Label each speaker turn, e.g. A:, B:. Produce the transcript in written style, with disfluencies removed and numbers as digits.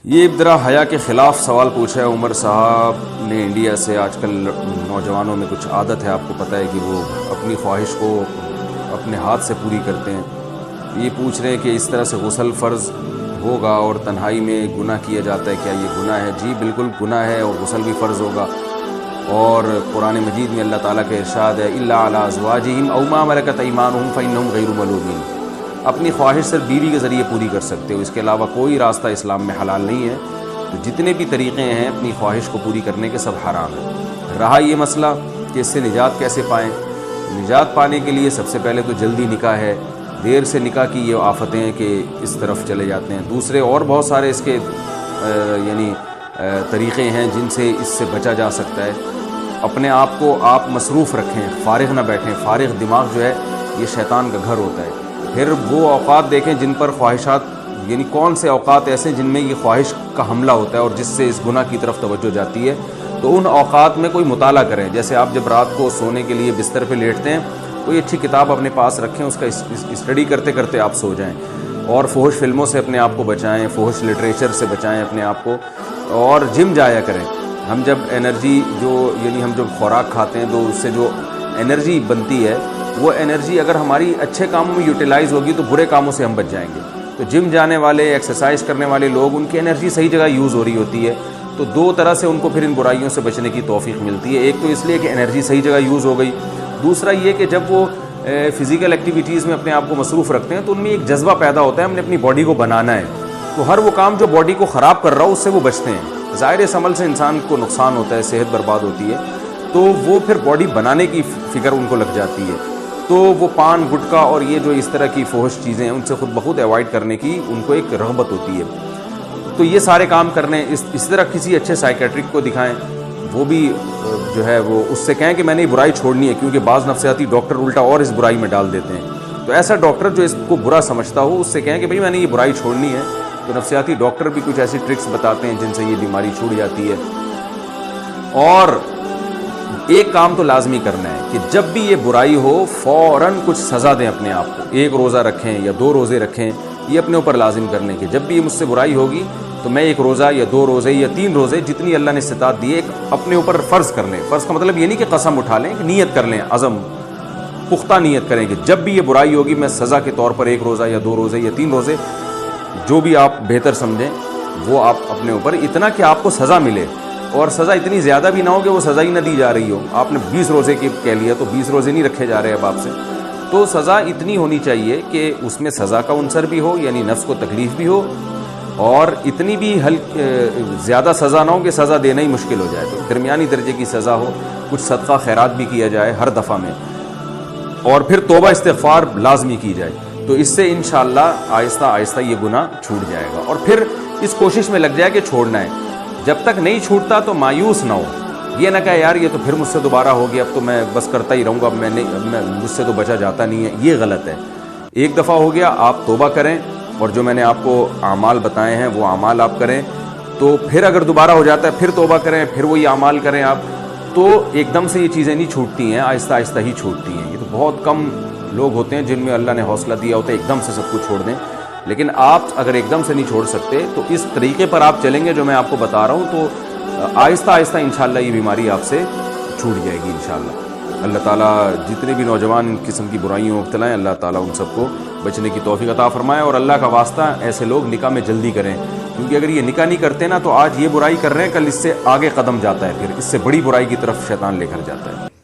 A: یہ ابتدا حیا کے خلاف سوال پوچھا ہے عمر صاحب نے انڈیا سے۔ آج کل نوجوانوں میں کچھ عادت ہے، آپ کو پتہ ہے کہ وہ اپنی خواہش کو اپنے ہاتھ سے پوری کرتے ہیں۔ یہ پوچھ رہے ہیں کہ اس طرح سے غسل فرض ہوگا اور تنہائی میں گناہ کیا جاتا ہے، کیا یہ گناہ ہے؟ جی بالکل گناہ ہے، اور غسل بھی فرض ہوگا۔ اور قرآن مجید میں اللہ تعالیٰ کا ارشاد ہے الا علی ازواجہم او ما ملکت ایمانہم فانہم غیر ملومین۔ اپنی خواہش صرف بیوی کے ذریعے پوری کر سکتے ہو، اس کے علاوہ کوئی راستہ اسلام میں حلال نہیں ہے۔ تو جتنے بھی طریقے ہیں اپنی خواہش کو پوری کرنے کے، سب حرام ہیں۔ رہا یہ مسئلہ کہ اس سے نجات کیسے پائیں، نجات پانے کے لیے سب سے پہلے تو جلدی نکاح ہے۔ دیر سے نکاح کی یہ آفتیں ہیں کہ اس طرف چلے جاتے ہیں۔ دوسرے اور بہت سارے اس کے طریقے ہیں جن سے اس سے بچا جا سکتا ہے۔ اپنے آپ کو آپ مصروف رکھیں، فارغ نہ بیٹھیں۔ فارغ دماغ جو ہے یہ شیطان کا گھر ہوتا ہے۔ پھر وہ اوقات دیکھیں جن پر خواہشات، یعنی کون سے اوقات ایسے جن میں یہ خواہش کا حملہ ہوتا ہے اور جس سے اس گناہ کی طرف توجہ جاتی ہے، تو ان اوقات میں کوئی مطالعہ کریں۔ جیسے آپ جب رات کو سونے کے لیے بستر پہ لیٹتے ہیں، کوئی اچھی کتاب اپنے پاس رکھیں، اس کا اسٹڈی کرتے کرتے آپ سو جائیں، اور فحش فلموں سے اپنے آپ کو بچائیں، فحش لٹریچر سے بچائیں اپنے آپ کو، اور جم جایا کریں۔ ہم جب انرجی ہم جب خوراک کھاتے ہیں تو اس سے جو انرجی بنتی ہے، وہ انرجی اگر ہماری اچھے کاموں میں یوٹیلائز ہوگی تو برے کاموں سے ہم بچ جائیں گے۔ تو جم جانے والے، ایکسرسائز کرنے والے لوگ، ان کی انرجی صحیح جگہ یوز ہو رہی ہوتی ہے، تو دو طرح سے ان کو پھر ان برائیوں سے بچنے کی توفیق ملتی ہے۔ ایک تو اس لیے کہ انرجی صحیح جگہ یوز ہو گئی، دوسرا یہ کہ جب وہ فزیکل ایکٹیویٹیز میں اپنے آپ کو مصروف رکھتے ہیں تو ان میں ایک جذبہ پیدا ہوتا ہے، ہم نے اپنی باڈی کو بنانا ہے، تو ہر وہ کام جو باڈی کو خراب کر رہا ہو اس سے وہ بچتے ہیں۔ ظاہر اس عمل سے انسان کو نقصان ہوتا ہے، صحت برباد ہوتی ہے، تو وہ پھر باڈی بنانے کی فکر ان کو لگ جاتی ہے۔ تو وہ پان، گٹکا اور یہ جو اس طرح کی فحش چیزیں ہیں ان سے خود بخود ایوائڈ کرنے کی ان کو ایک رغبت ہوتی ہے۔ تو یہ سارے کام کرنے، اس طرح کسی اچھے سائیکیٹرک کو دکھائیں، وہ بھی جو ہے وہ اس سے کہیں کہ میں نے یہ برائی چھوڑنی ہے، کیونکہ بعض نفسیاتی ڈاکٹر الٹا اور اس برائی میں ڈال دیتے ہیں۔ تو ایسا ڈاکٹر جو اس کو برا سمجھتا ہو، اس سے کہیں کہ بھئی میں نے یہ برائی چھوڑنی ہے۔ تو نفسیاتی ڈاکٹر بھی کچھ ایسی ٹرکس بتاتے ہیں جن سے یہ بیماری چھوٹ جاتی ہے۔ اور ایک کام تو لازمی کرنا ہے کہ جب بھی یہ برائی ہو فوراً کچھ سزا دیں اپنے آپ کو۔ ایک روزہ رکھیں یا 2 روزے رکھیں، یہ اپنے اوپر لازم کر لیں کہ جب بھی مجھ سے برائی ہوگی تو میں 1 روزہ یا 2 روزے یا 3 روزے، جتنی اللہ نے استطاعت دی ہے، ایک اپنے اوپر فرض کر لیں۔ فرض کا مطلب یہ نہیں کہ قسم اٹھا لیں، کہ نیت کر لیں، عزم، پختہ نیت کریں کہ جب بھی یہ برائی ہوگی میں سزا کے طور پر 1 روزہ یا 2 روزے یا 3 روزے، جو بھی آپ بہتر سمجھیں وہ آپ اپنے اوپر، اتنا کہ آپ کو سزا ملے، اور سزا اتنی زیادہ بھی نہ ہو کہ وہ سزا ہی نہ دی جا رہی ہو۔ آپ نے 20 روزے کی کہہ لیا تو 20 روزے نہیں رکھے جا رہے اب آپ سے۔ تو سزا اتنی ہونی چاہیے کہ اس میں سزا کا عنصر بھی ہو، یعنی نفس کو تکلیف بھی ہو، اور اتنی بھی زیادہ سزا نہ ہو کہ سزا دینا ہی مشکل ہو جائے۔ تو درمیانی درجے کی سزا ہو، کچھ صدقہ خیرات بھی کیا جائے ہر دفعہ میں، اور پھر توبہ استغفار لازمی کی جائے۔ تو اس سے انشاءاللہ آہستہ آہستہ یہ گناہ چھوٹ جائے گا، اور پھر اس کوشش میں لگ جائے کہ چھوڑنا ہے۔ جب تک نہیں چھوٹتا تو مایوس نہ ہو، یہ نہ کہے یار یہ تو پھر مجھ سے دوبارہ ہو گیا، اب تو میں بس کرتا ہی رہوں گا، مجھ سے تو بچا جاتا نہیں ہے۔ یہ غلط ہے۔ ایک دفعہ ہو گیا، آپ توبہ کریں، اور جو میں نے آپ کو اعمال بتائے ہیں وہ اعمال آپ کریں۔ تو پھر اگر دوبارہ ہو جاتا ہے پھر توبہ کریں، پھر وہی اعمال کریں آپ، تو ایک دم سے یہ چیزیں نہیں چھوٹتی ہیں، آہستہ آہستہ ہی چھوٹتی ہیں۔ یہ تو بہت کم لوگ ہوتے ہیں جن میں اللہ نے حوصلہ دیا ہوتا ہے ایک دم سے سب کچھ چھوڑ دیں، لیکن آپ اگر ایک دم سے نہیں چھوڑ سکتے تو اس طریقے پر آپ چلیں گے جو میں آپ کو بتا رہا ہوں، تو آہستہ آہستہ انشاءاللہ یہ بیماری آپ سے چھوٹ جائے گی انشاءاللہ۔ اللہ تعالیٰ جتنے بھی نوجوان ان قسم کی برائیوں میں مبتلا ہیں، اللہ تعالیٰ ان سب کو بچنے کی توفیق عطا فرمائے، اور اللہ کا واسطہ ایسے لوگ نکاح میں جلدی کریں، کیونکہ اگر یہ نکاح نہیں کرتے نا تو آج یہ برائی کر رہے ہیں، کل اس سے آگے قدم جاتا ہے، پھر اس سے بڑی برائی کی طرف شیطان لے کر جاتا ہے۔